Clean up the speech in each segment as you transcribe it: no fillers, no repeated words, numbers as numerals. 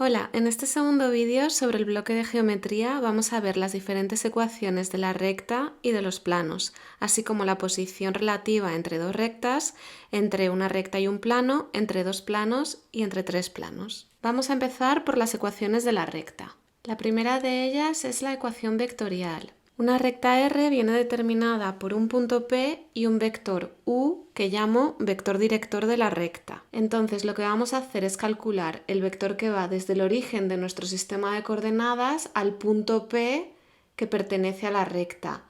Hola, en este segundo vídeo sobre el bloque de geometría vamos a ver las diferentes ecuaciones de la recta y de los planos, así como la posición relativa entre dos rectas, entre una recta y un plano, entre dos planos y entre tres planos. Vamos a empezar por las ecuaciones de la recta. La primera de ellas es la ecuación vectorial. Una recta R viene determinada por un punto P y un vector U que llamo vector director de la recta. Entonces lo que vamos a hacer es calcular el vector que va desde el origen de nuestro sistema de coordenadas al punto P que pertenece a la recta.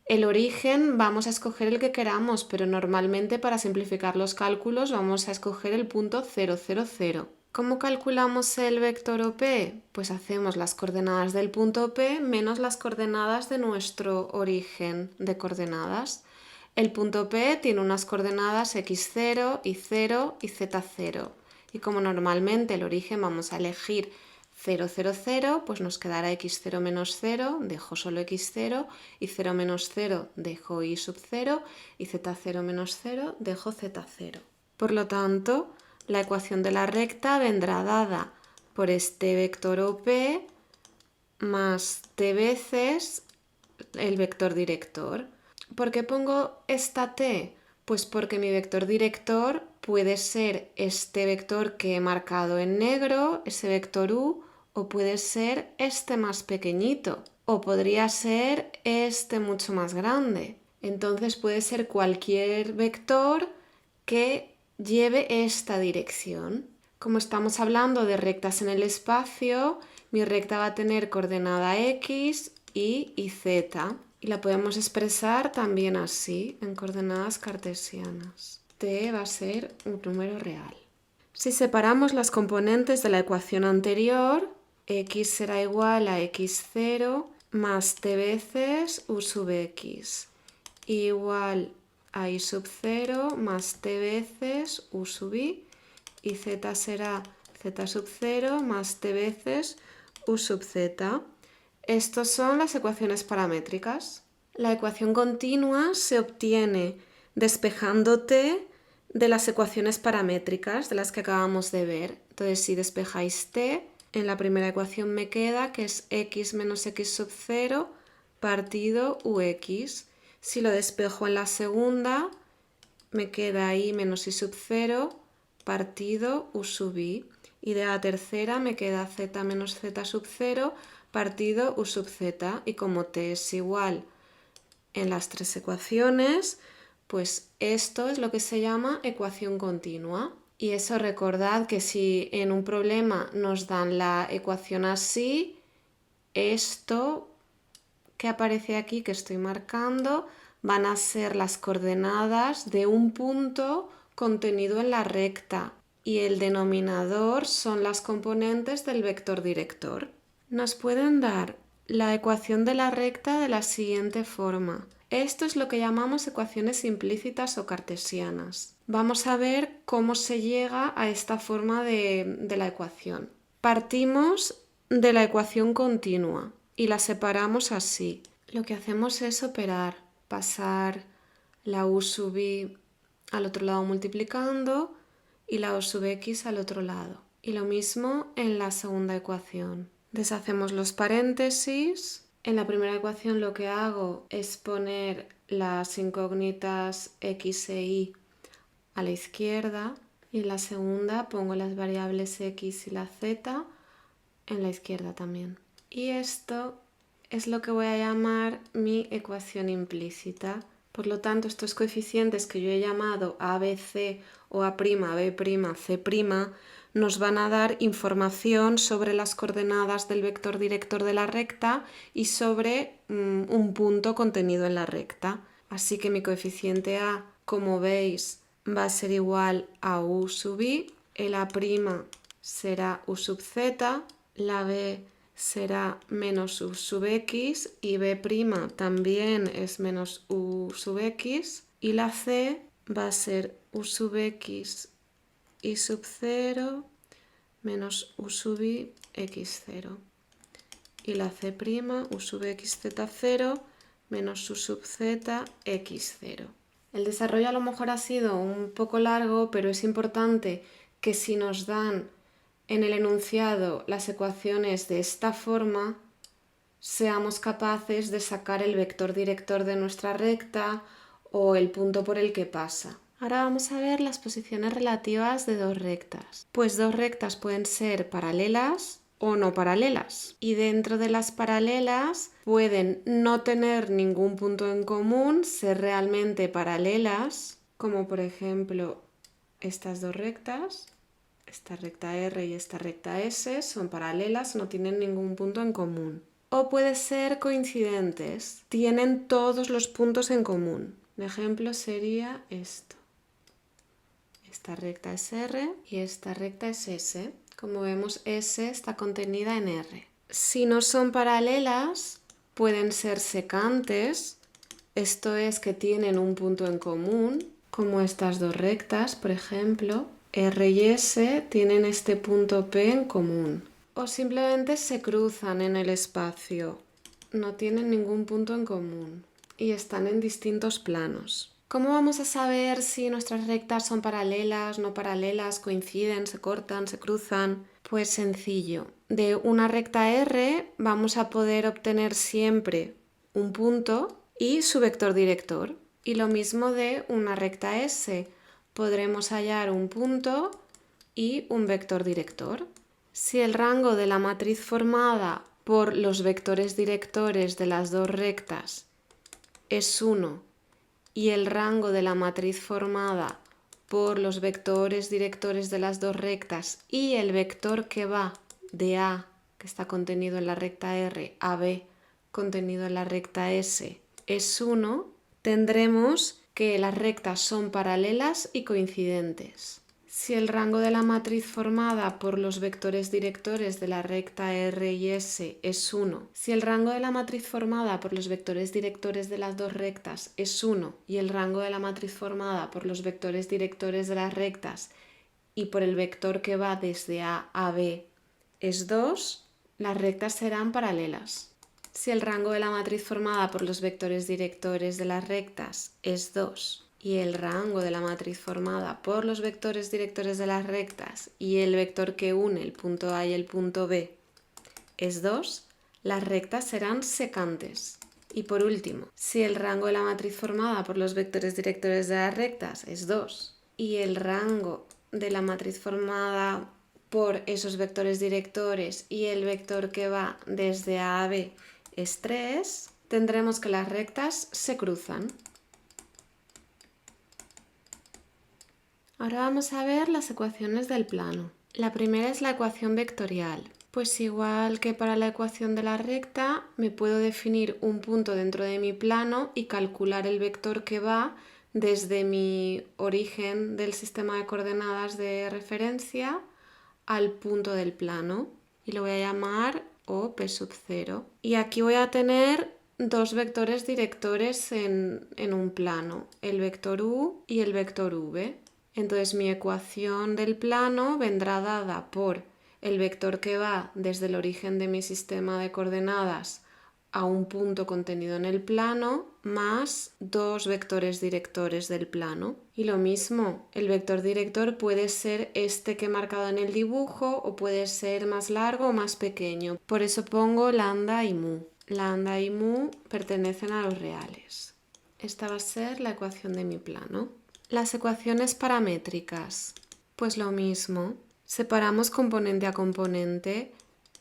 El origen vamos a escoger el que queramos, pero normalmente para simplificar los cálculos vamos a escoger el punto 0, 0, 0. ¿Cómo calculamos el vector OP? Pues hacemos las coordenadas del punto P menos las coordenadas de nuestro origen de coordenadas. El punto P tiene unas coordenadas x0, y0 y z0. Y como normalmente el origen vamos a elegir 0, 0, 0, pues nos quedará x0 menos 0, dejo solo x0, y 0 menos 0, dejo y sub 0, y z0 menos 0, dejo z0. Por lo tanto, la ecuación de la recta vendrá dada por este vector OP más t veces el vector director. ¿Por qué pongo esta t? Pues porque mi vector director puede ser este vector que he marcado en negro, ese vector u, o puede ser este más pequeñito, o podría ser este mucho más grande. Entonces puede ser cualquier vector que lleve esta dirección. Como estamos hablando de rectas en el espacio, mi recta va a tener coordenada x, y z. Y la podemos expresar también así, en coordenadas cartesianas. T va a ser un número real. Si separamos las componentes de la ecuación anterior, x será igual a x0 más t veces u sub x, igual a y sub 0 más t veces u sub i, y z será z sub 0 más t veces u sub z. Estas son las ecuaciones paramétricas. La ecuación continua se obtiene despejando t de las ecuaciones paramétricas de las que acabamos de ver. Entonces, si despejáis t, en la primera ecuación me queda que es x menos x sub 0 partido ux. Si lo despejo en la segunda, me queda y menos y sub 0 partido u sub i. Y de la tercera me queda z menos z sub 0 partido u sub z. Y como t es igual en las tres ecuaciones, pues esto es lo que se llama ecuación continua. Y eso recordad que si en un problema nos dan la ecuación así, esto que aparece aquí que estoy marcando van a ser las coordenadas de un punto contenido en la recta y el denominador son las componentes del vector director. Nos pueden dar la ecuación de la recta de la siguiente forma. Esto es lo que llamamos ecuaciones implícitas o cartesianas. Vamos a ver cómo se llega a esta forma de la ecuación. Partimos de la ecuación continua y la separamos así. Lo que hacemos es operar, pasar la u sub i al otro lado multiplicando y la u sub x al otro lado. Y lo mismo en la segunda ecuación. Deshacemos los paréntesis. En la primera ecuación lo que hago es poner las incógnitas x e y a la izquierda y en la segunda pongo las variables x y la z en la izquierda también. Y esto es lo que voy a llamar mi ecuación implícita. Por lo tanto, estos coeficientes que yo he llamado a, b, c o a', b', c', nos van a dar información sobre las coordenadas del vector director de la recta y sobre un punto contenido en la recta. Así que mi coeficiente a, como veis, va a ser igual a u sub i, el a' será u sub z, la b será menos u sub x y b' también es menos u sub x y la c va a ser u sub x y sub 0 menos u sub i x0 y la c' u sub x z0 menos u sub z x0. El desarrollo a lo mejor ha sido un poco largo, pero es importante que si nos dan en el enunciado las ecuaciones de esta forma, seamos capaces de sacar el vector director de nuestra recta o el punto por el que pasa. Ahora vamos a ver las posiciones relativas de dos rectas. Pues dos rectas pueden ser paralelas o no paralelas. Y dentro de las paralelas pueden no tener ningún punto en común, ser realmente paralelas, como por ejemplo estas dos rectas. Esta recta R y esta recta S son paralelas, no tienen ningún punto en común. O puede ser coincidentes, tienen todos los puntos en común. Un ejemplo sería esto. Esta recta es R y esta recta es S. Como vemos, S está contenida en R. Si no son paralelas, pueden ser secantes, esto es que tienen un punto en común, como estas dos rectas, por ejemplo. R y S tienen este punto P en común. O simplemente se cruzan en el espacio, no tienen ningún punto en común y están en distintos planos. ¿Cómo vamos a saber si nuestras rectas son paralelas, no paralelas, coinciden, se cortan, se cruzan? Pues sencillo. De una recta R vamos a poder obtener siempre un punto y su vector director. Y lo mismo de una recta S. Podremos hallar un punto y un vector director. Si el rango de la matriz formada por los vectores directores de las dos rectas es 1 y el rango de la matriz formada por los vectores directores de las dos rectas y el vector que va de A, que está contenido en la recta R, a B, contenido en la recta S, es 1, tendremos que las rectas son paralelas y coincidentes. Si el rango de la matriz formada por los vectores directores de la recta R y S es 1, si el rango de la matriz formada por los vectores directores de las dos rectas es 1 y el rango de la matriz formada por los vectores directores de las rectas y por el vector que va desde A a B es 2, las rectas serán paralelas. Si el rango de la matriz formada por los vectores directores de las rectas es 2 y el rango de la matriz formada por los vectores directores de las rectas y el vector que une el punto A y el punto B es 2, las rectas serán secantes. Y por último, si el rango de la matriz formada por los vectores directores de las rectas es 2 y el rango de la matriz formada por esos vectores directores y el vector que va desde A a B es 3, tendremos que las rectas se cruzan. Ahora vamos a ver las ecuaciones del plano. La primera es la ecuación vectorial. Pues igual que para la ecuación de la recta, me puedo definir un punto dentro de mi plano y calcular el vector que va desde mi origen del sistema de coordenadas de referencia al punto del plano. Y lo voy a llamar O P sub 0. Y aquí voy a tener dos vectores directores en un plano, el vector U y el vector V. Entonces mi ecuación del plano vendrá dada por el vector que va desde el origen de mi sistema de coordenadas a un punto contenido en el plano más dos vectores directores del plano. Y lo mismo, el vector director puede ser este que he marcado en el dibujo o puede ser más largo o más pequeño. Por eso pongo lambda y mu. Lambda y mu pertenecen a los reales. Esta va a ser la ecuación de mi plano. Las ecuaciones paramétricas, pues lo mismo, separamos componente a componente,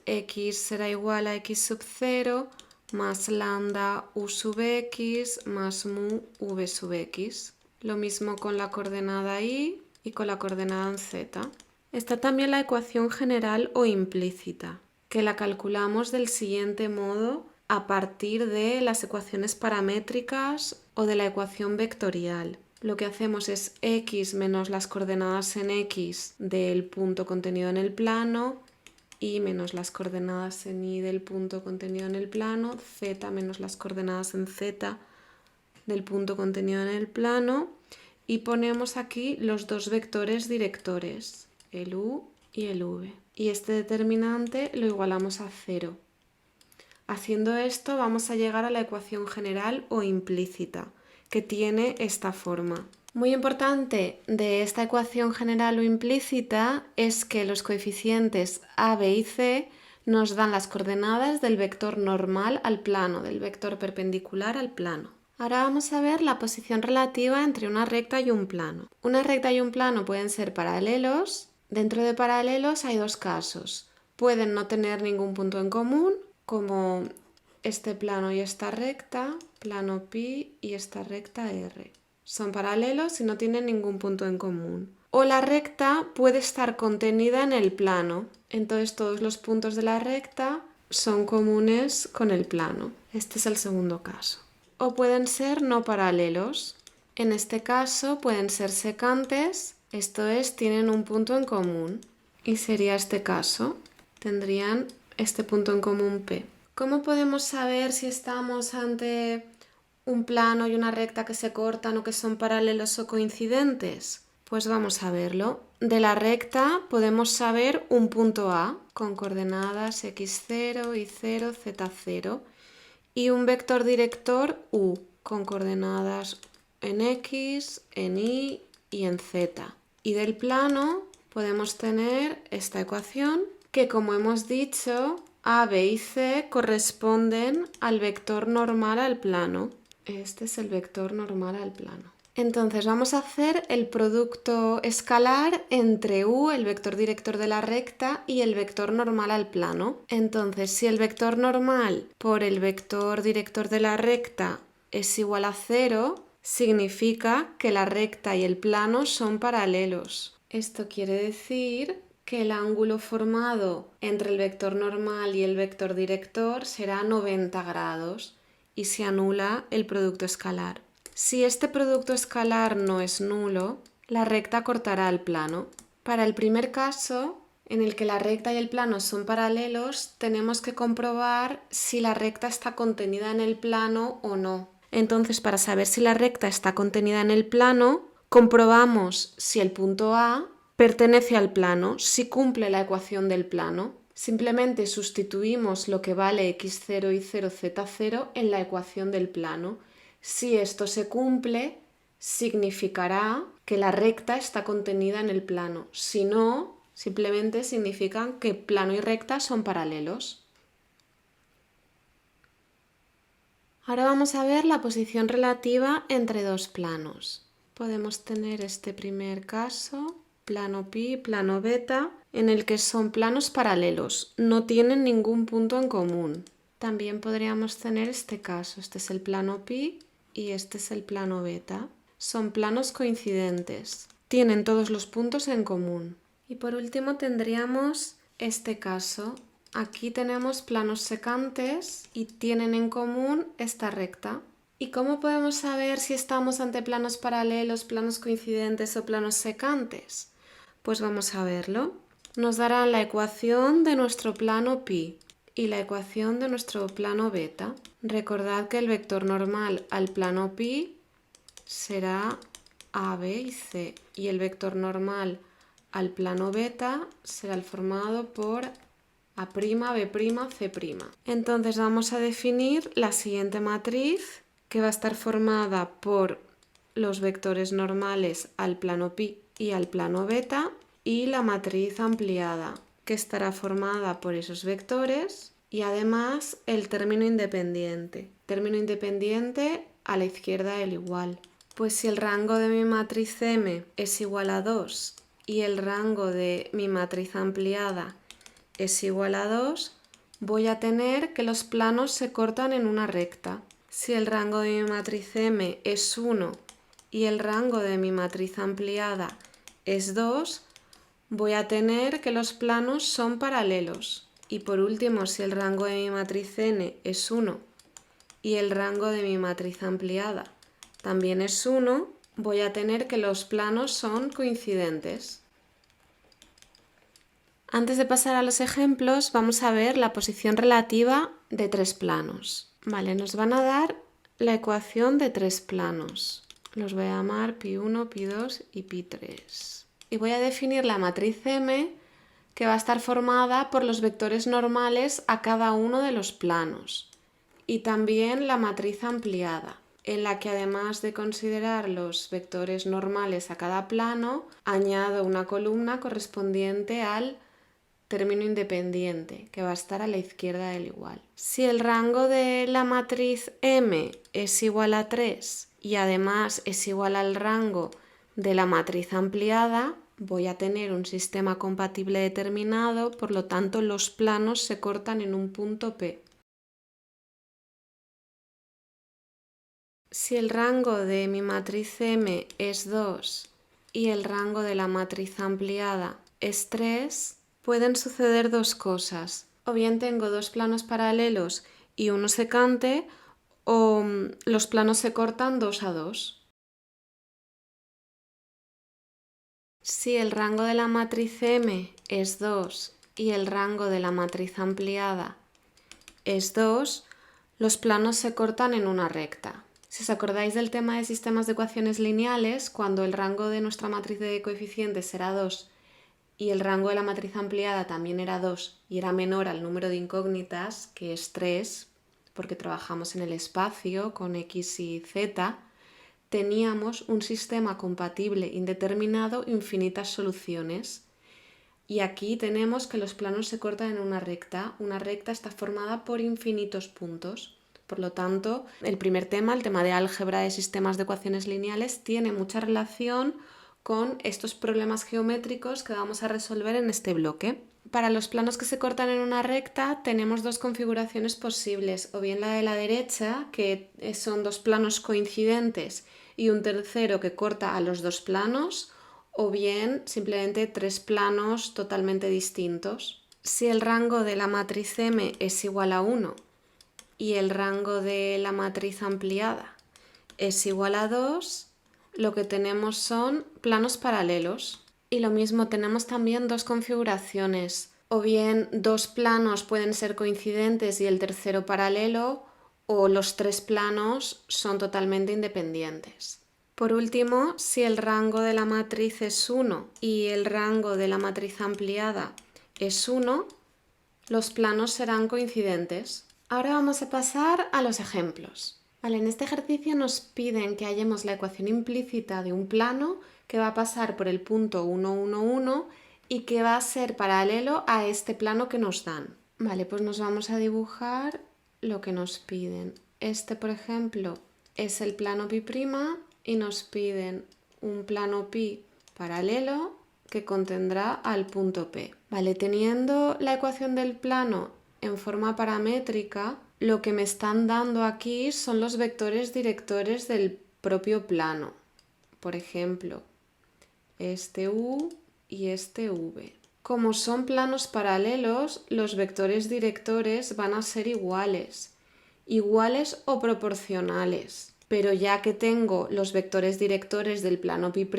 x será igual a x sub 0 más lambda u sub x más mu v sub x. Lo mismo con la coordenada y con la coordenada en z. Está también la ecuación general o implícita, que la calculamos del siguiente modo a partir de las ecuaciones paramétricas o de la ecuación vectorial. Lo que hacemos es x menos las coordenadas en x del punto contenido en el plano, y menos las coordenadas en y del punto contenido en el plano, z menos las coordenadas en z del punto contenido en el plano, y ponemos aquí los dos vectores directores, el u y el v. Y este determinante lo igualamos a 0. Haciendo esto vamos a llegar a la ecuación general o implícita, que tiene esta forma. Muy importante de esta ecuación general o implícita es que los coeficientes a, b y c nos dan las coordenadas del vector normal al plano, del vector perpendicular al plano. Ahora vamos a ver la posición relativa entre una recta y un plano. Una recta y un plano pueden ser paralelos. Dentro de paralelos hay dos casos. Pueden no tener ningún punto en común, como este plano y esta recta, plano pi y esta recta r. Son paralelos y no tienen ningún punto en común. O la recta puede estar contenida en el plano. Entonces todos los puntos de la recta son comunes con el plano. Este es el segundo caso. O pueden ser no paralelos. En este caso pueden ser secantes, esto es, tienen un punto en común. Y sería este caso. Tendrían este punto en común P. ¿Cómo podemos saber si estamos ante un plano y una recta que se cortan o que son paralelos o coincidentes? Pues vamos a verlo. De la recta podemos saber un punto A con coordenadas x0, y0, z0 y un vector director U con coordenadas en x, en y y en z. Y del plano podemos tener esta ecuación que, como hemos dicho, A, B y C corresponden al vector normal al plano. Este es el vector normal al plano. Entonces vamos a hacer el producto escalar entre U, el vector director de la recta, y el vector normal al plano. Entonces, si el vector normal por el vector director de la recta es igual a 0, significa que la recta y el plano son paralelos. Esto quiere decir que el ángulo formado entre el vector normal y el vector director será 90 grados y se anula el producto escalar. Si este producto escalar no es nulo, la recta cortará el plano. Para el primer caso, en el que la recta y el plano son paralelos, tenemos que comprobar si la recta está contenida en el plano o no. Entonces, para saber si la recta está contenida en el plano, comprobamos si el punto A pertenece al plano, si cumple la ecuación del plano. Simplemente sustituimos lo que vale x0, y0, z0 en la ecuación del plano. Si esto se cumple, significará que la recta está contenida en el plano. Si no, simplemente significan que plano y recta son paralelos. Ahora vamos a ver la posición relativa entre dos planos. Podemos tener este primer caso, plano pi, plano beta, en el que son planos paralelos, no tienen ningún punto en común. También podríamos tener este caso, este es el plano pi y este es el plano beta. Son planos coincidentes, tienen todos los puntos en común. Y por último tendríamos este caso. Aquí tenemos planos secantes y tienen en común esta recta. ¿Y cómo podemos saber si estamos ante planos paralelos, planos coincidentes o planos secantes? Pues vamos a verlo. Nos darán la ecuación de nuestro plano pi y la ecuación de nuestro plano beta. Recordad que el vector normal al plano pi será A, B y C y el vector normal al plano beta será el formado por A', B', C'. Entonces vamos a definir la siguiente matriz que va a estar formada por los vectores normales al plano pi y al plano beta y la matriz ampliada que estará formada por esos vectores y además el término independiente. Término independiente a la izquierda del igual. Pues si el rango de mi matriz M es igual a 2 y el rango de mi matriz ampliada es igual a 2, voy a tener que los planos se cortan en una recta. Si el rango de mi matriz M es 1 y el rango de mi matriz ampliada es 2, voy a tener que los planos son paralelos. Y por último, si el rango de mi matriz N es 1 y el rango de mi matriz ampliada también es 1, voy a tener que los planos son coincidentes. Antes de pasar a los ejemplos, vamos a ver la posición relativa de tres planos. Vale, nos van a dar la ecuación de tres planos. Los voy a llamar pi1, pi2 y pi3. Y voy a definir la matriz M, que va a estar formada por los vectores normales a cada uno de los planos. Y también la matriz ampliada. en la que además de considerar los vectores normales a cada plano, añado una columna correspondiente al término independiente, que va a estar a la izquierda del igual. Si el rango de la matriz M es igual a 3 y además es igual al rango de la matriz ampliada, voy a tener un sistema compatible determinado, por lo tanto los planos se cortan en un punto P. Si el rango de mi matriz M es 2 y el rango de la matriz ampliada es 3, pueden suceder dos cosas. O bien tengo dos planos paralelos y uno secante, o los planos se cortan 2 a 2. Si el rango de la matriz M es 2 y el rango de la matriz ampliada es 2, los planos se cortan en una recta. Si os acordáis del tema de sistemas de ecuaciones lineales, cuando el rango de nuestra matriz de coeficientes era 2 y el rango de la matriz ampliada también era 2 y era menor al número de incógnitas, que es 3, porque trabajamos en el espacio con x y z, teníamos un sistema compatible indeterminado, infinitas soluciones. Y aquí tenemos que los planos se cortan en una recta. Una recta está formada por infinitos puntos. Por lo tanto, el primer tema, el tema de álgebra de sistemas de ecuaciones lineales, tiene mucha relación con estos problemas geométricos que vamos a resolver en este bloque. Para los planos que se cortan en una recta tenemos dos configuraciones posibles, o bien la de la derecha, que son dos planos coincidentes y un tercero que corta a los dos planos, o bien simplemente tres planos totalmente distintos. Si el rango de la matriz M es igual a 1 y el rango de la matriz ampliada es igual a 2, lo que tenemos son planos paralelos. Y lo mismo, tenemos también dos configuraciones. O bien dos planos pueden ser coincidentes y el tercero paralelo, o los tres planos son totalmente independientes. Por último, si el rango de la matriz es 1 y el rango de la matriz ampliada es 1, los planos serán coincidentes. Ahora vamos a pasar a los ejemplos. Vale, en este ejercicio nos piden que hallemos la ecuación implícita de un plano que va a pasar por el punto 1, 1, 1 y que va a ser paralelo a este plano que nos dan. Vale, pues nos vamos a dibujar lo que nos piden. Este, por ejemplo, es el plano pi' y nos piden un plano pi paralelo que contendrá al punto P. Vale, teniendo la ecuación del plano en forma paramétrica, lo que me están dando aquí son los vectores directores del propio plano. Por ejemplo, este U y este V. Como son planos paralelos, los vectores directores van a ser iguales o proporcionales. Pero ya que tengo los vectores directores del plano pi',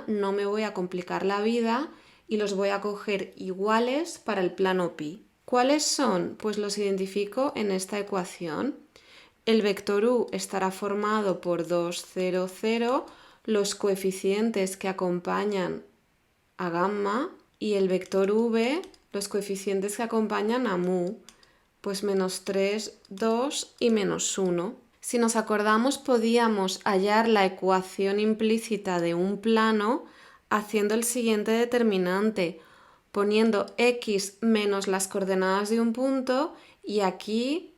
no me voy a complicar la vida y los voy a coger iguales para el plano pi. ¿Cuáles son? Pues los identifico en esta ecuación. El vector u estará formado por 2, 0, 0, los coeficientes que acompañan a gamma, y el vector v, los coeficientes que acompañan a mu, pues menos 3, 2 y menos 1. Si nos acordamos, podíamos hallar la ecuación implícita de un plano haciendo el siguiente determinante, poniendo x menos las coordenadas de un punto y aquí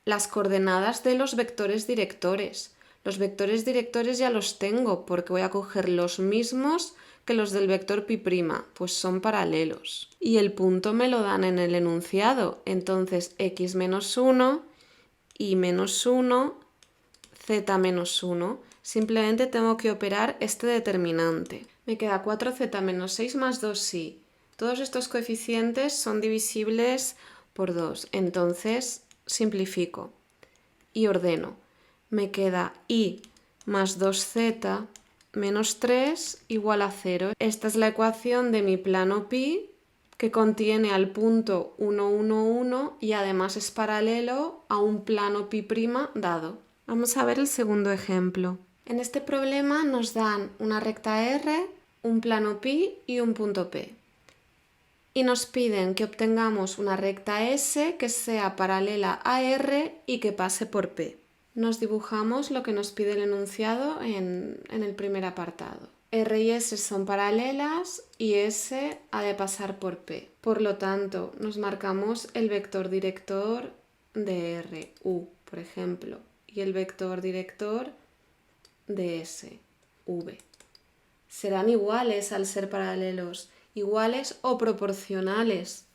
las coordenadas de los vectores directores. Los vectores directores ya los tengo porque voy a coger los mismos que los del vector pi', pues son paralelos. Y el punto me lo dan en el enunciado, entonces x menos 1, y menos 1, z menos 1. Simplemente tengo que operar este determinante. Me queda 4z menos 6 más 2i. Todos estos coeficientes son divisibles por 2, entonces simplifico y ordeno. Me queda i más 2z menos 3 igual a 0. Esta es la ecuación de mi plano pi, que contiene al punto 1, 1, 1 y además es paralelo a un plano pi' dado. Vamos a ver el segundo ejemplo. En este problema nos dan una recta R, un plano pi y un punto P. Y nos piden que obtengamos una recta S que sea paralela a R y que pase por P. Nos dibujamos lo que nos pide el enunciado en el primer apartado. R y S son paralelas y S ha de pasar por P. Por lo tanto, nos marcamos el vector director de R, U, por ejemplo, y el vector director de S, V. Serán iguales al ser paralelos, iguales o proporcionales,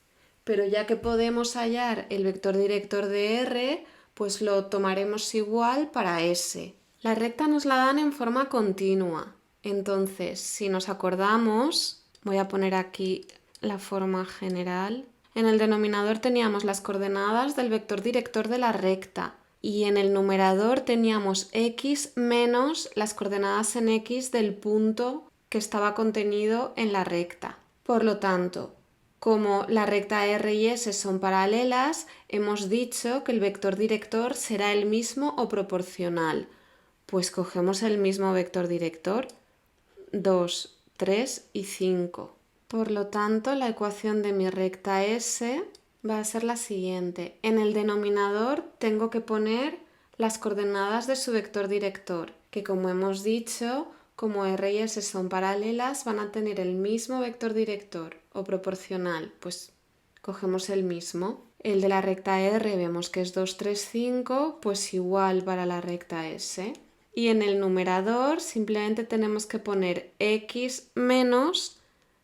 pero ya que podemos hallar el vector director de R, pues lo tomaremos igual para S. La recta nos la dan en forma continua. Entonces, si nos acordamos, voy a poner aquí la forma general. En el denominador teníamos las coordenadas del vector director de la recta y en el numerador teníamos x menos las coordenadas en x del punto que estaba contenido en la recta. Por lo tanto, como la recta R y S son paralelas, hemos dicho que el vector director será el mismo o proporcional. Pues cogemos el mismo vector director, 2, 3 y 5. Por lo tanto, la ecuación de mi recta S va a ser la siguiente. En el denominador tengo que poner las coordenadas de su vector director, que como hemos dicho, como R y S son paralelas, van a tener el mismo vector director o proporcional, pues cogemos el mismo. El de la recta R vemos que es 2, 3, 5, pues igual para la recta S. Y en el numerador simplemente tenemos que poner x menos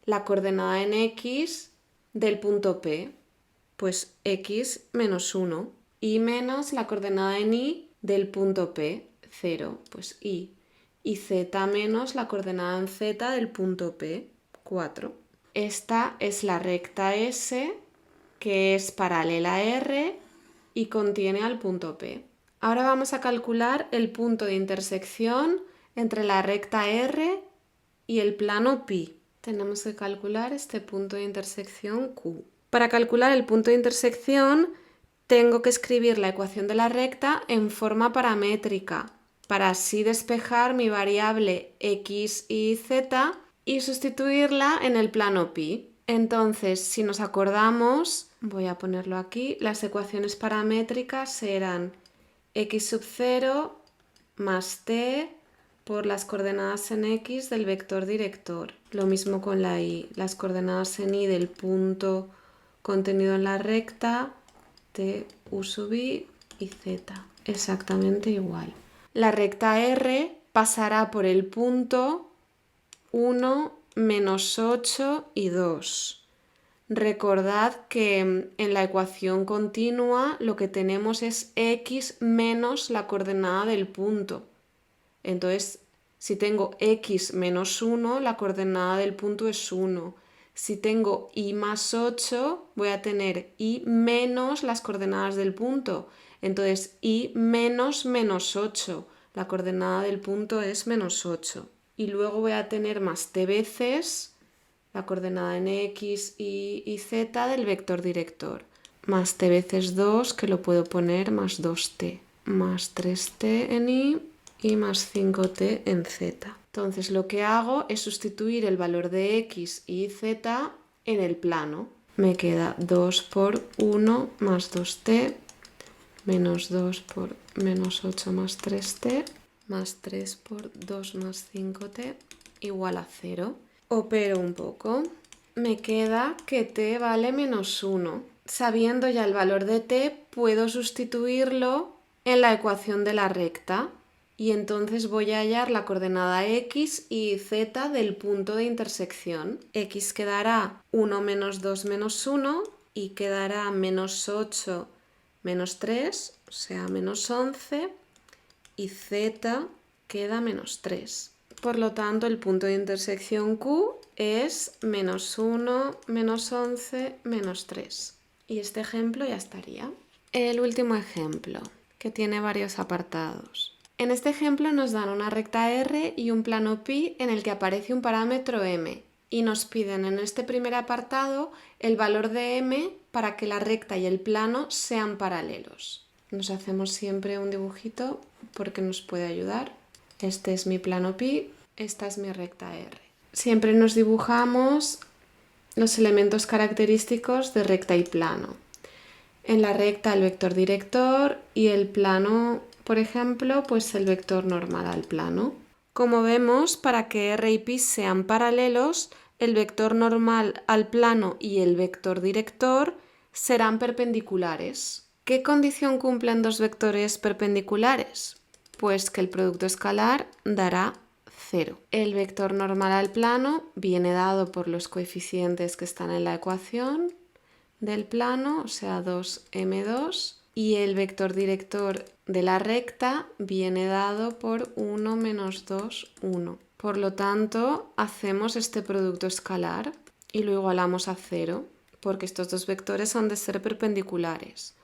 la coordenada en x del punto P, pues x menos 1, y menos la coordenada en y del punto P, 0, pues y z menos la coordenada en z del punto P, 4. Esta es la recta S, que es paralela a R y contiene al punto P. Ahora vamos a calcular el punto de intersección entre la recta R y el plano pi. Tenemos que calcular este punto de intersección Q. Para calcular el punto de intersección tengo que escribir la ecuación de la recta en forma paramétrica para así despejar mi variable x y z y sustituirla en el plano pi. Entonces, si nos acordamos, voy a ponerlo aquí, las ecuaciones paramétricas eran x sub 0 más t por las coordenadas en x del vector director. Lo mismo con la y, las coordenadas en y del punto contenido en la recta, t, u sub i y z. Exactamente igual. La recta R pasará por el punto 1, menos 8 y 2. Recordad que en la ecuación continua lo que tenemos es x menos la coordenada del punto. Entonces, si tengo x menos 1, la coordenada del punto es 1. Si tengo y más 8, voy a tener y menos las coordenadas del punto. Entonces, y menos menos 8. La coordenada del punto es menos 8. Y luego voy a tener más t veces la coordenada en x y z del vector director. Más t veces 2, que lo puedo poner más 2t. Más 3t en y más 5t en z. Entonces lo que hago es sustituir el valor de x y z en el plano. Me queda 2 por 1 más 2t, menos 2 por menos 8 más 3t, más 3 por 2 más 5t, igual a 0. Opero un poco. Me queda que t vale menos 1. Sabiendo ya el valor de t, puedo sustituirlo en la ecuación de la recta. Y entonces voy a hallar la coordenada x y z del punto de intersección. X quedará 1 menos 2 menos 1 y quedará menos 8 menos 3, o sea, menos 11, y z queda menos 3. Por lo tanto, el punto de intersección Q es menos 1, menos 11, menos 3. Y este ejemplo ya estaría. El último ejemplo, que tiene varios apartados. En este ejemplo nos dan una recta R y un plano pi en el que aparece un parámetro m y nos piden en este primer apartado el valor de m para que la recta y el plano sean paralelos. Nos hacemos siempre un dibujito porque nos puede ayudar. Este es mi plano pi, esta es mi recta R. Siempre nos dibujamos los elementos característicos de recta y plano. En la recta el vector director y el plano Por ejemplo, pues el vector normal al plano. Como vemos, para que R y Pi sean paralelos, el vector normal al plano y el vector director serán perpendiculares. ¿Qué condición cumplen dos vectores perpendiculares? Pues que el producto escalar dará 0. El vector normal al plano viene dado por los coeficientes que están en la ecuación del plano, o sea 2m2, y el vector director de la recta viene dado por 1 menos 2, 1. Por lo tanto, hacemos este producto escalar y lo igualamos a 0, porque estos dos vectores han de ser perpendiculares.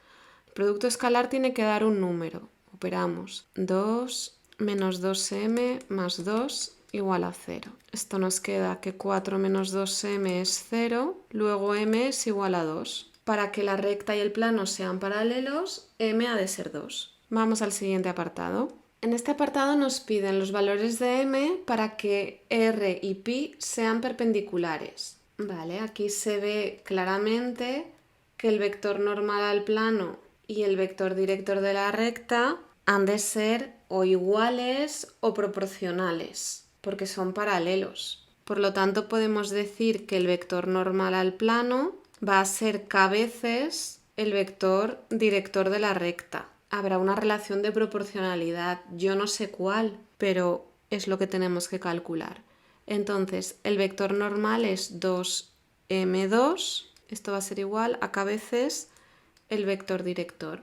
El producto escalar tiene que dar un número. Operamos 2 menos 2m más 2 igual a 0. Esto nos queda que 4 menos 2m es 0, luego m es igual a 2. Para que la recta y el plano sean paralelos, m ha de ser 2. Vamos al siguiente apartado. En este apartado nos piden los valores de m para que r y pi sean perpendiculares. Vale, aquí se ve claramente que el vector normal al plano y el vector director de la recta han de ser o iguales o proporcionales, porque son paralelos. Por lo tanto, podemos decir que el vector normal al plano va a ser k veces el vector director de la recta. Habrá una relación de proporcionalidad, yo no sé cuál, pero es lo que tenemos que calcular. Entonces, el vector normal es 2m2, esto va a ser igual a k veces el vector director.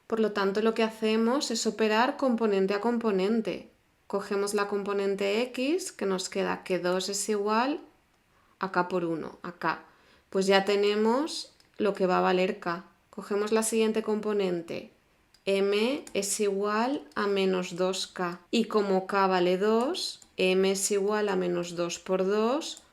Por lo tanto, lo que hacemos es operar componente a componente. Cogemos la componente x, que nos queda que 2 es igual a k por 1, a k. Pues ya tenemos lo que va a valer k. Cogemos la siguiente componente, m es igual a menos 2k. Y como k vale 2, m es igual a menos 2 por 2,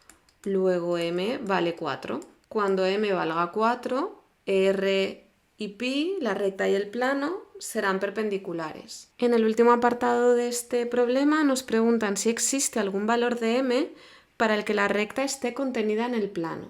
luego m vale 4. Cuando m valga 4, r y pi, la recta y el plano, serán perpendiculares. En el último apartado de este problema nos preguntan si existe algún valor de m para el que la recta esté contenida en el plano.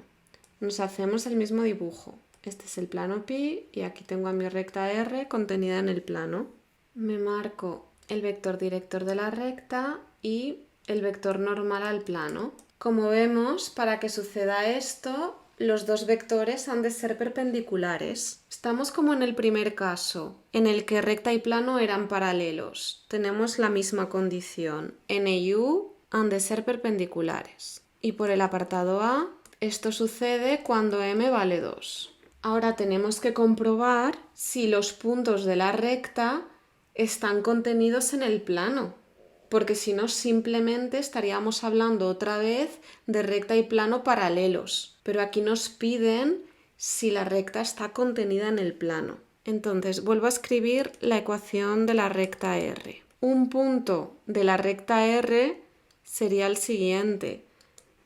Nos hacemos el mismo dibujo. Este es el plano pi y aquí tengo a mi recta r contenida en el plano. Me marco el vector director de la recta y el vector normal al plano. Como vemos, para que suceda esto, los dos vectores han de ser perpendiculares. Estamos como en el primer caso, en el que recta y plano eran paralelos. Tenemos la misma condición. N y U han de ser perpendiculares. Y por el apartado A, esto sucede cuando m vale 2. Ahora tenemos que comprobar si los puntos de la recta están contenidos en el plano, porque si no simplemente estaríamos hablando otra vez de recta y plano paralelos, pero aquí nos piden si la recta está contenida en el plano. Entonces vuelvo a escribir la ecuación de la recta R. Un punto de la recta R sería el siguiente,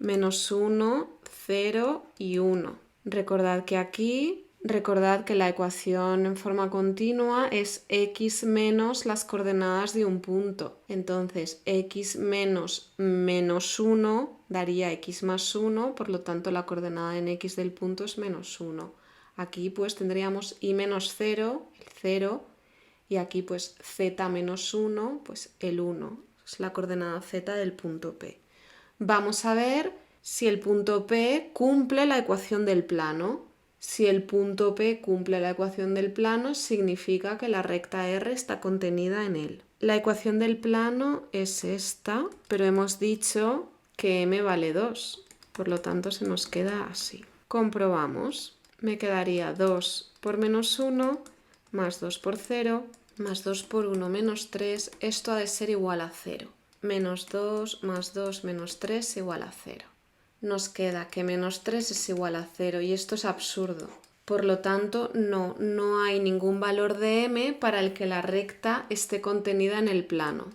menos 1, 0 y 1. Recordad que la ecuación en forma continua es x menos las coordenadas de un punto. Entonces, x menos menos 1 daría x más 1, por lo tanto la coordenada en x del punto es menos 1. Aquí pues tendríamos y menos 0, el 0, y aquí pues z menos 1, pues el 1. Es la coordenada z del punto P. Vamos a ver si el punto P cumple la ecuación del plano. Si el punto P cumple la ecuación del plano, significa que la recta R está contenida en él. La ecuación del plano es esta, pero hemos dicho que m vale 2. Por lo tanto, se nos queda así. Comprobamos. Me quedaría 2 por menos 1, más 2 por 0, más 2 por 1 menos 3. Esto ha de ser igual a 0. Menos 2 más 2 menos 3 igual a 0. Nos queda que menos 3 es igual a 0 y esto es absurdo. Por lo tanto, no hay ningún valor de m para el que la recta esté contenida en el plano.